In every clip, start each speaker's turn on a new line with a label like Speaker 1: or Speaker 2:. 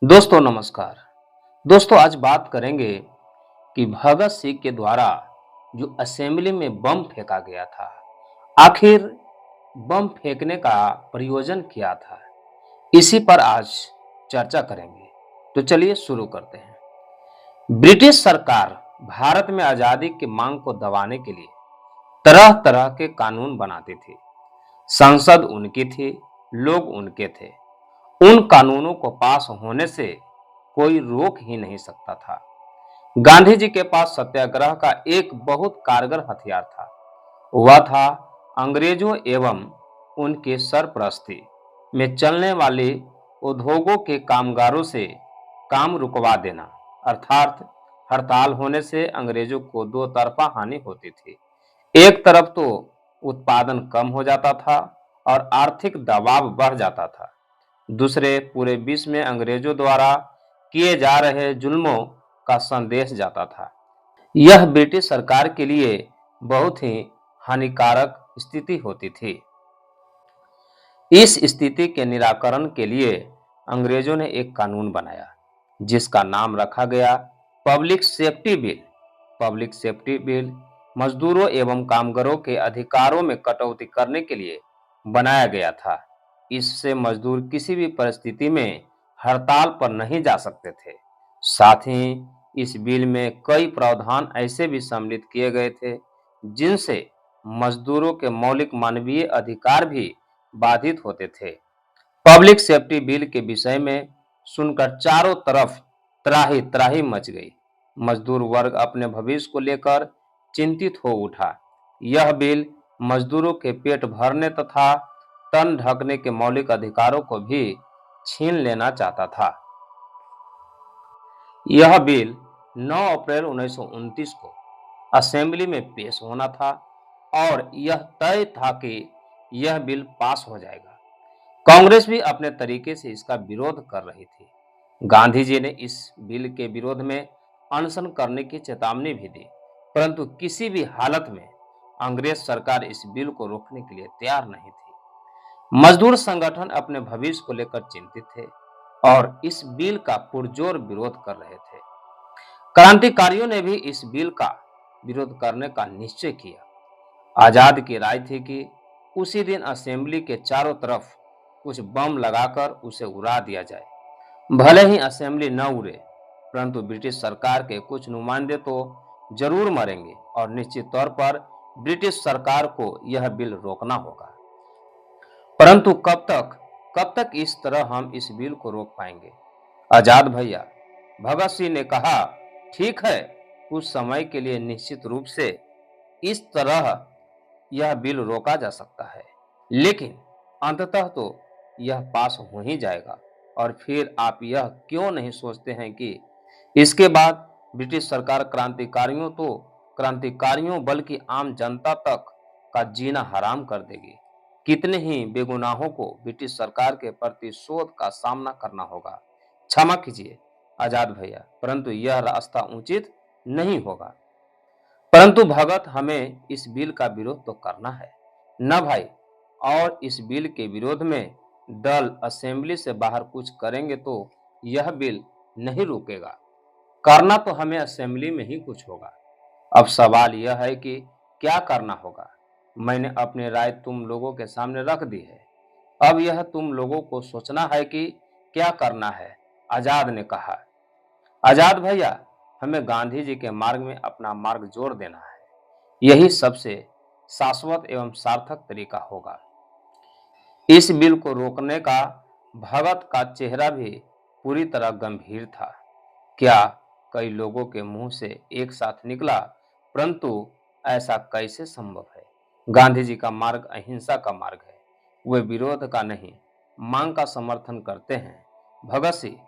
Speaker 1: दोस्तों नमस्कार। दोस्तों आज बात करेंगे कि भगत सिंह के द्वारा जो असेंबली में बम फेंका गया था, आखिर बम फेंकने का प्रयोजन क्या था? इसी पर आज चर्चा करेंगे। तो चलिए शुरू करते हैं। ब्रिटिश सरकार भारत में आजादी की मांग को दबाने के लिए तरह-तरह के कानून बनाती थी। संसद उनकी थी, लोग उनके थे। उन कानूनों को पास होने से कोई रोक ही नहीं सकता था। गांधी जी के पास सत्याग्रह का एक बहुत कारगर हथियार था। वह था अंग्रेजों एवं उनके सरपरस्ती में चलने वाले उद्योगों के कामगारों से काम रुकवा देना। अर्थात हड़ताल होने से अंग्रेजों को दो तरफा हानि होती थी। एक तरफ तो उत्पादन कम हो जाता था और आर्थिक दबाव बढ़ जाता था। दूसरे पूरे विश्व में अंग्रेजों द्वारा किए जा रहे जुल्मों का संदेश जाता था। यह ब्रिटिश सरकार के लिए बहुत ही हानिकारक स्थिति होती थी। इस स्थिति के निराकरण के लिए अंग्रेजों ने एक कानून बनाया जिसका नाम रखा गया public safety bill. Public safety bill मजदूरों एवं कामगारों के अधिकारों में कटौती करने के लिए बनाया गया था। इससे मजदूर किसी भी परिस्थिति में हड़ताल पर नहीं जा सकते थे। साथ ही इस बिल में कई प्रावधान ऐसे भी सम्मिलित किए गए थे जिनसे मजदूरों के मौलिक मानवीय अधिकार भी बाधित होते थे। पब्लिक सेफ्टी बिल के विषय में सुनकर चारों तरफ त्राही त्राही मच गई। मजदूर वर्ग अपने भविष्य को लेकर चिंतित हो उठा। यह बिल मजदूरों के पेट भरने तथा तन ढकने के मौलिक अधिकारों को भी छीन लेना चाहता था। यह बिल 9 अप्रैल 1929 को असेंबली में पेश होना था और यह तय था कि यह बिल पास हो जाएगा। कांग्रेस भी अपने तरीके से इसका विरोध कर रही थी। गांधी जी ने इस बिल के विरोध में अनशन करने की चेतावनी भी दी, परंतु किसी भी हालत में अंग्रेज सरकार इस बिल को रोकने के लिए तैयार नहीं थी। मजदूर संगठन अपने भविष्य को लेकर चिंतित थे और इस बिल का पुरजोर विरोध कर रहे थे। क्रांतिकारियों ने भी इस बिल का विरोध करने का निश्चय किया। आजाद की राय थी कि उसी दिन असेंबली के चारों तरफ कुछ बम लगाकर उसे उड़ा दिया जाए। भले ही असेंबली न उड़े, परंतु ब्रिटिश सरकार के कुछ नुमाइंदे तो जरूर मरेंगे और निश्चित तौर पर ब्रिटिश सरकार को यह बिल रोकना होगा। परंतु कब तक इस तरह हम इस बिल को रोक पाएंगे? आजाद भैया, भगत सिंह ने कहा, ठीक है, कुछ समय के लिए निश्चित रूप से इस तरह यह बिल रोका जा सकता है, लेकिन अंततः तो यह पास हो ही जाएगा। और फिर आप यह क्यों नहीं सोचते हैं कि इसके बाद ब्रिटिश सरकार क्रांतिकारियों बल्कि आम जनता तक का जीना हराम कर देगी। कितने ही बेगुनाहों को ब्रिटिश सरकार के प्रतिशोध का सामना करना होगा। क्षमा कीजिए आजाद भैया, परंतु यह रास्ता उचित नहीं होगा। परंतु भगत, हमें इस बिल का विरोध तो करना है न भाई। और इस बिल के विरोध में दल असेंबली से बाहर कुछ करेंगे तो यह बिल नहीं रुकेगा। करना तो हमें असेंबली में ही कुछ होगा। अब सवाल यह है कि क्या करना होगा। मैंने अपनी राय तुम लोगों के सामने रख दी है। अब यह तुम लोगों को सोचना है कि क्या करना है। आजाद ने कहा, आजाद भैया, हमें गांधी जी के मार्ग में अपना मार्ग जोड़ देना है। यही सबसे शाश्वत एवं सार्थक तरीका होगा। इस बिल को रोकने का भगत का चेहरा भी पूरी तरह गंभीर था। क्या कई लोगों के मुंह से एक साथ निकला, परंतु ऐसा कैसे संभव है? गांधी जी का मार्ग अहिंसा का मार्ग है। वे विरोध का नहीं, मांग का समर्थन करते हैं। भगत सिंह,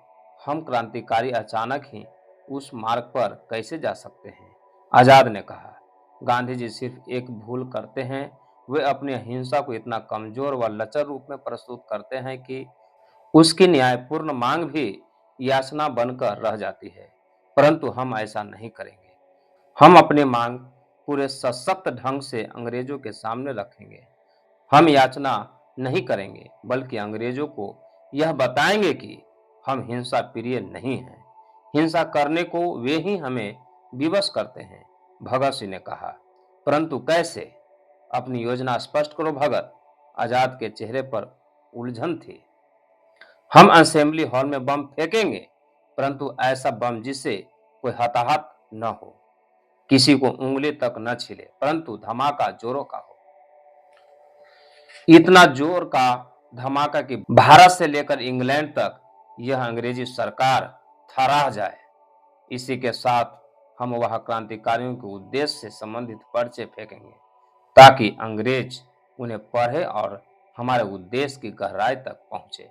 Speaker 1: हम क्रांतिकारी अचानक ही उस मार्ग पर कैसे जा सकते हैं? आजाद ने कहा, गांधी जी सिर्फ एक भूल करते हैं। वे अपनी अहिंसा को इतना कमजोर व लचर रूप में प्रस्तुत करते हैं कि उसकी न्यायपूर्ण मांग भी याचना बनकर रह जाती है। परंतु हम ऐसा नहीं करेंगे। हम अपनी मांग पूरे सशक्त ढंग से अंग्रेजों के सामने रखेंगे। हम याचना नहीं करेंगे, बल्कि अंग्रेजों को यह बताएंगे कि हम हिंसा प्रिय नहीं हैं। हिंसा करने को वे ही हमें विवश करते हैं, भगत सिंह ने कहा। परंतु कैसे? अपनी योजना स्पष्ट करो भगत। आजाद के चेहरे पर उलझन थी। हम असेंबली हॉल में बम फेंकेंगे, परंतु ऐसा बम जिससे कोई हताहत न हो, किसी को उंगली तक न छिले, परंतु धमाका जोरों का हो। इतना जोर का धमाका कि भारत से लेकर इंग्लैंड तक यह अंग्रेजी सरकार थर्रा जाए। इसी के साथ हम वह क्रांतिकारियों के उद्देश्य से संबंधित पर्चे फेंकेंगे, ताकि अंग्रेज उन्हें पढ़े और हमारे उद्देश्य की गहराई तक पहुंचे।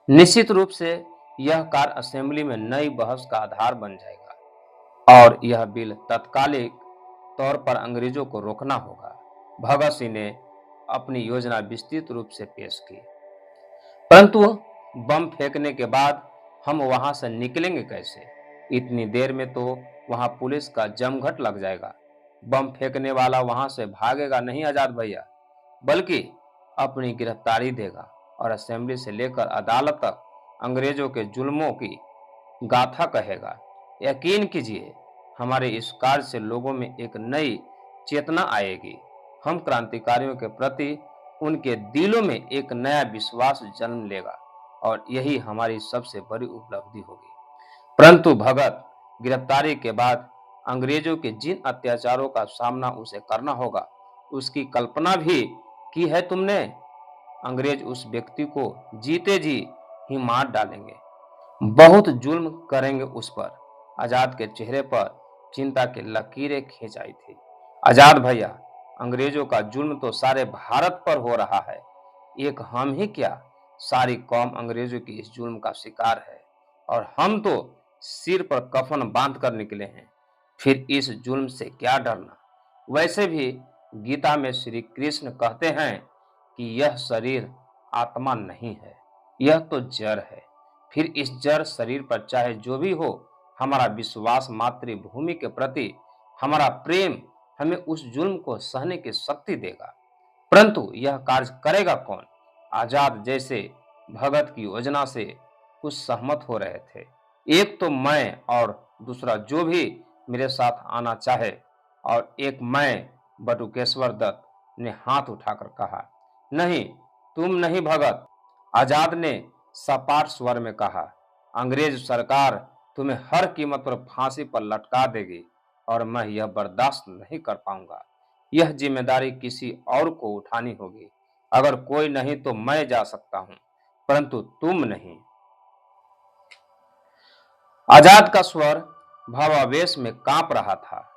Speaker 1: निश्चित रूप से यह कार्य असेंबली में नई बहस का आधार बन जाएगा और यह बिल तत्कालिक तौर पर अंग्रेजों को रोकना होगा। भगत सिंह ने अपनी योजना विस्तृत रूप से पेश की। परंतु बम फेंकने के बाद हम वहां से निकलेंगे कैसे? इतनी देर में तो वहां पुलिस का जमघट लग जाएगा। बम फेंकने वाला वहां से भागेगा नहीं आजाद भैया, बल्कि अपनी गिरफ्तारी देगा और असेंबली से लेकर अदालत तक अंग्रेजों के जुल्मों की गाथा कहेगा। यकीन कीजिए, हमारे इस कार्य से लोगों में एक नई चेतना आएगी। हम क्रांतिकारियों के प्रति उनके दिलों में एक नया विश्वास जन्म लेगा और यही हमारी सबसे बड़ी उपलब्धि होगी। परंतु भगत, गिरफ्तारी के बाद अंग्रेजों के जिन अत्याचारों का सामना उसे करना होगा, उसकी कल्पना भी की है तुमने? अंग्रेज उस व्यक्ति को जीते जी ही मार डालेंगे, बहुत जुल्म करेंगे उस पर। आजाद के चेहरे पर चिंता की लकीरें खींच आई थी। आजाद भैया, अंग्रेजों का जुल्म तो सारे भारत पर हो रहा है। एक हम ही क्या, सारी कौम अंग्रेजों की इस जुल्म का शिकार है और हम तो सिर पर कफन बांध कर निकले हैं। फिर इस जुल्म से क्या डरना? वैसे भी गीता में श्री कृष्ण कहते हैं कि यह शरीर आत्मा नहीं है, यह तो जड़ है। फिर इस जड़ शरीर पर चाहे जो भी हो, हमारा विश्वास मातृभूमि के प्रति, हमारा प्रेम हमें उस जुल्म को सहने की शक्ति देगा। परंतु यह कार्य करेगा कौन? आजाद जैसे भगत की योजना से कुछ सहमत हो रहे थे। एक तो मैं और दूसरा जो भी मेरे साथ आना चाहे। और एक मैं, बटुकेश्वर दत्त ने हाथ उठाकर कहा। नहीं, तुम नहीं भगत, आजाद ने सपाट स्वर में कहा। अंग्रेज सरकार तुम्हें हर कीमत पर फांसी पर लटका देगी और मैं यह बर्दाश्त नहीं कर पाऊंगा। यह जिम्मेदारी किसी और को उठानी होगी। अगर कोई नहीं तो मैं जा सकता हूं, परंतु तुम नहीं। आजाद का स्वर भावावेश में कांप रहा था।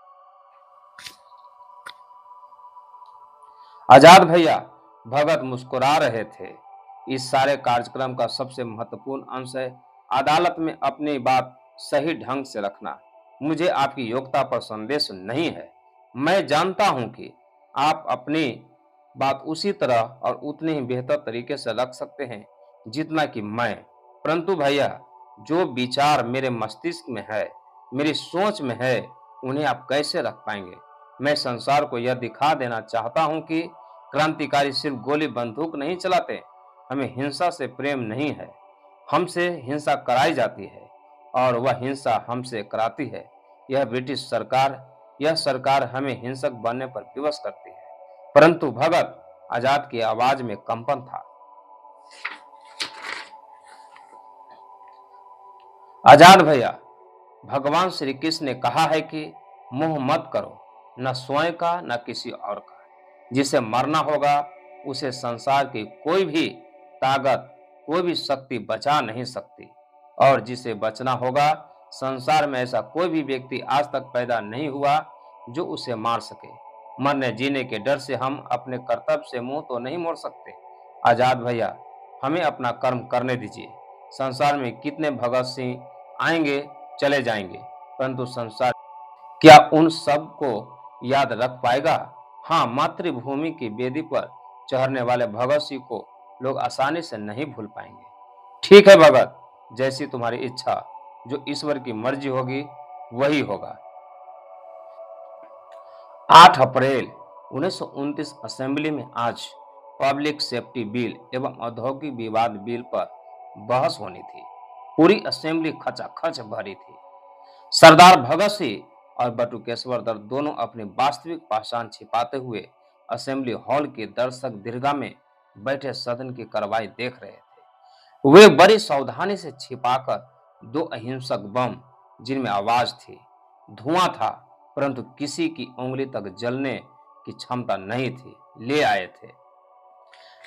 Speaker 1: आजाद भैया, भगत मुस्कुरा रहे थे। इस सारे कार्यक्रम का सबसे महत्वपूर्ण अंश है अदालत में अपनी बात सही ढंग से रखना। मुझे आपकी योग्यता पर संदेह नहीं है। मैं जानता हूं कि आप अपनी बात उसी तरह और उतने ही बेहतर तरीके से रख सकते हैं जितना कि मैं। परंतु भैया, जो विचार मेरे मस्तिष्क में है, मेरी सोच में है, उन्हें आप कैसे रख पाएंगे? मैं संसार को यह दिखा देना चाहता हूं कि क्रांतिकारी सिर्फ गोली बंदूक नहीं चलाते। हमें हिंसा से प्रेम नहीं है, हमसे हिंसा कराई जाती है और वह हिंसा हमसे कराती है। यह सरकार हमें हिंसक बनने पर विवश करती है। परंतु भगत, आजाद की आवाज में कंपन था। आजाद भैया, भगवान श्री कृष्ण ने कहा है कि मोह मत करो, न स्वयं का न किसी और का। जिसे मरना होगा उसे संसार की कोई भी ताकत, कोई भी शक्ति बचा नहीं सकती। और जिसे बचना होगा, संसार में ऐसा कोई भी व्यक्ति आज तक पैदा नहीं हुआ जो उसे मार सके। मरने जीने के डर से हम अपने कर्तव्य से मुंह तो नहीं मोड़ सकते। आजाद भैया, हमें अपना कर्म करने दीजिए। संसार में कितने भगत सिंह आएंगे चले जाएंगे, परंतु संसार क्या उन सब को याद रख पाएगा? हाँ, मातृभूमि की वेदी पर चढ़ने वाले भगत सिंह को लोग आसानी से नहीं भूल पाएंगे। ठीक है भगत, जैसी तुम्हारी इच्छा, जो ईश्वर की मर्जी होगी वही होगा। 8 अप्रैल 1929 असेंबली में आज पब्लिक सेफ्टी बिल एवं औद्योगिक विवाद बिल पर बहस होनी थी। पूरी असेंबली खचाखच भरी थी। सरदार भगत सिंह और बटुकेश्वर दत्त दोनों अपनी वास्तविक पहचान छिपाते हुए असेंबली हॉल के दर्शक दीर्घा में बैठे सदन की कार्रवाई देख रहे थे। वे बड़ी सावधानी से छिपाकर दो अहिंसक बम, जिनमें आवाज थी, धुआं था, परंतु किसी की उंगली तक जलने की क्षमता नहीं थी, ले आए थे।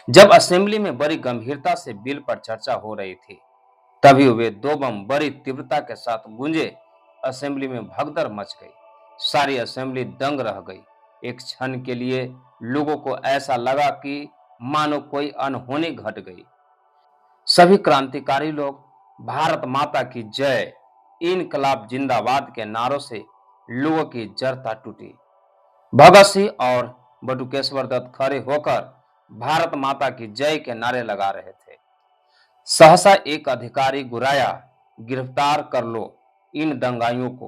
Speaker 1: जब असेंबली में बड़ी गंभीरता से बिल पर चर्चा हो रही थी, तभी वे दो बम बड़ी तीव्रता के साथ गूंजे। असेंबली में भगदड़ मच गई। सारी असेंबली दंग रह गई। एक क्षण के लिए लोगों को ऐसा लगा कि मानो कोई अनहोनी घट गई। सभी क्रांतिकारी लोग भारत माता की जय, इनकलाब जिंदाबाद के नारों से लोगों की जड़ता टूटी। भगत सिंह और बटुकेश्वर दत्त खड़े होकर भारत माता की जय के नारे लगा रहे थे। सहसा एक अधिकारी गुराया, गिरफ्तार कर लो इन दंगाइयों को।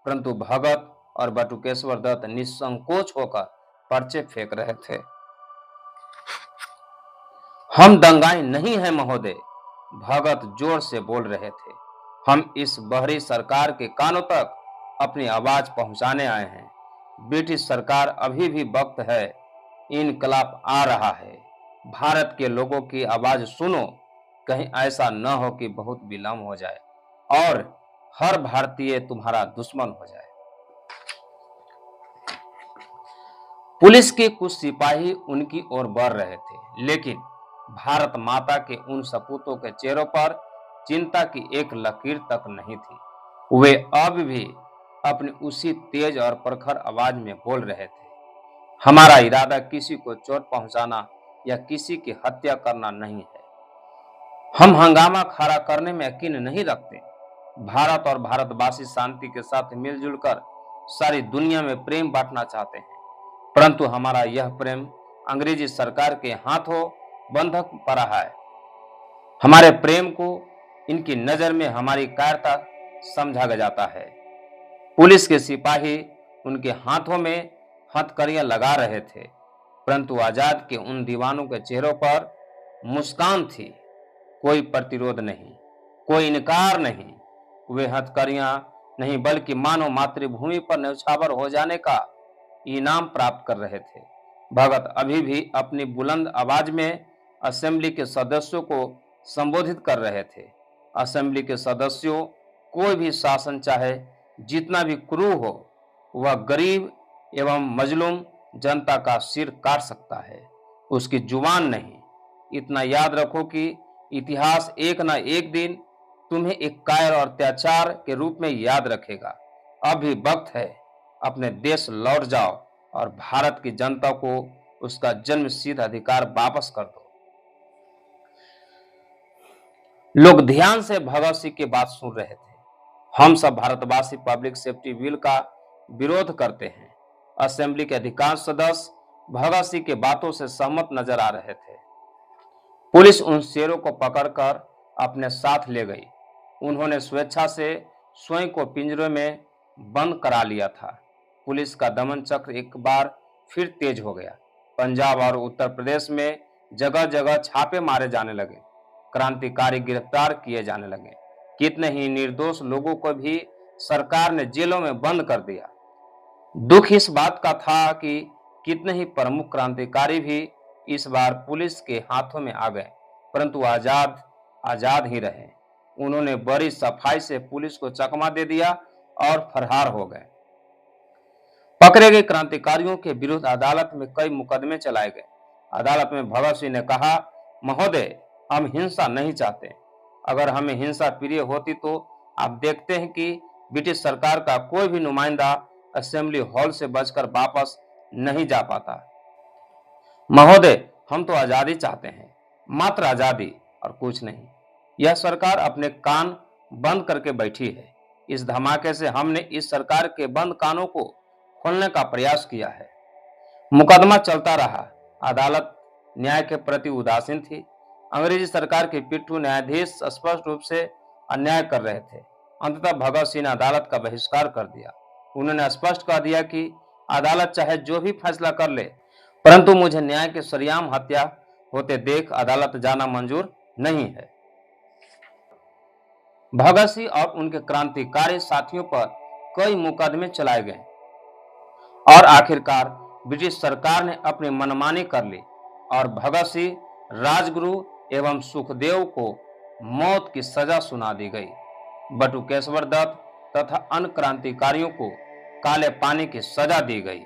Speaker 1: परंतु भगत और बटुकेश्वर दत्त निसंकोच होकर पर्चे फेंक रहे थे। हम दंगाई नहीं हैं महोदय, भगत जोर से बोल रहे थे। हम इस बहरी सरकार के कानों तक अपनी आवाज पहुंचाने आए हैं। ब्रिटिश सरकार अभी भी वक्त है, इनकलाब आ रहा है। भारत के लोगों की आवाज सुनो, कहीं ऐसा न हो कि बहुत विलंब हो जाए और हर भारतीय तुम्हारा दुश्मन हो जाए। पुलिस के कुछ सिपाही उनकी ओर बढ़ रहे थे, लेकिन भारत माता के उन सपूतों के चेहरों पर चिंता की एक लकीर तक नहीं थी। वे अब भी अपनी उसी तेज और प्रखर आवाज में बोल रहे थे, हमारा इरादा किसी को चोट पहुंचाना या किसी की हत्या करना नहीं है। हम हंगामा खड़ा करने में यकीन नहीं रखते। भारत और भारतवासी शांति के साथ मिलजुल कर सारी दुनिया में प्रेम बांटना चाहते हैं, परंतु हमारा यह प्रेम अंग्रेजी सरकार के हाथों बंधक पड़ा है। हमारे प्रेम को इनकी नजर में हमारी कायरता समझा जाता है। पुलिस के सिपाही उनके हाथों में हथकड़ियां लगा रहे थे, परंतु आजाद के उन दीवानों के चेहरों पर मुस्कान थी। कोई प्रतिरोध नहीं, कोई इनकार नहीं। वे हथकड़ियां नहीं बल्कि मानव मातृभूमि पर न्यौछावर हो जाने का इनाम प्राप्त कर रहे थे। भगत अभी भी अपनी बुलंद आवाज में असेंबली के सदस्यों को संबोधित कर रहे थे। असेंबली के सदस्यों, कोई भी शासन चाहे जितना भी क्रूर हो, वह गरीब एवं मजलूम जनता का सिर काट सकता है, उसकी जुबान नहीं। इतना याद रखो कि इतिहास एक न एक दिन तुम्हें एक कायर और अत्याचार के रूप में याद रखेगा। अब भी वक्त है, अपने देश लौट जाओ और भारत की जनता को उसका जन्मसिद्ध अधिकार वापस कर दो। लोग ध्यान से भगत सिंह की बात सुन रहे थे। हम सब भारतवासी पब्लिक सेफ्टी बिल का विरोध करते हैं। असेंबली के अधिकांश सदस्य भगत सिंह की बातों से सहमत नजर आ रहे थे। पुलिस उन शेरों को पकड़कर अपने साथ ले गई। उन्होंने स्वेच्छा से स्वयं को पिंजरे में बंद करा लिया था। पुलिस का दमन चक्र एक बार फिर तेज हो गया। पंजाब और उत्तर प्रदेश में जगह जगह छापे मारे जाने लगे। क्रांतिकारी गिरफ्तार किए जाने लगे। कितने ही निर्दोष लोगों को भी सरकार ने जेलों में बंद कर दिया। दुख इस बात का था कि कितने ही प्रमुख क्रांतिकारी भी इस बार पुलिस के हाथों में आ गए, परंतु आजाद ही रहे। उन्होंने बड़ी सफाई से पुलिस को चकमा दे दिया और फरार हो गए। पकड़े गए क्रांतिकारियों के विरुद्ध अदालत में कई मुकदमे चलाए गए। अदालत में भगत सिंह ने कहा, महोदय, हम हिंसा नहीं चाहते। अगर हमें हिंसा प्रिय होती तो आप देखते हैं कि ब्रिटिश सरकार का कोई भी नुमाइंदा असेंबली हॉल से बचकर वापस नहीं जा पाता। महोदय, हम तो आजादी चाहते हैं, मात्र आजादी और कुछ नहीं। यह सरकार अपने कान बंद करके बैठी है। इस धमाके से हमने इस सरकार के बंद कानों को खोलने का प्रयास किया है। मुकदमा चलता रहा। अदालत न्याय के प्रति उदासीन थी। अंग्रेजी सरकार के पिट्ठू न्यायाधीश स्पष्ट रूप से अन्याय कर रहे थे। अंततः भगत सिंह ने अदालत का बहिष्कार कर दिया। उन्होंने स्पष्ट कर दिया कि अदालत चाहे जो भी फैसला कर ले, परंतु मुझे न्याय के सरेआम हत्या होते देख अदालत जाना मंजूर नहीं है। भगत सिंह और उनके क्रांतिकारी साथियों पर कई मुकदमे चलाए गए और आखिरकार ब्रिटिश सरकार ने अपनी मनमानी कर ली और भगत सिंह, राजगुरु एवं सुखदेव को मौत की सजा सुना दी गई। बटुकेश्वर दत्त तथा अन्य क्रांतिकारियों को काले पानी की सजा दी गई।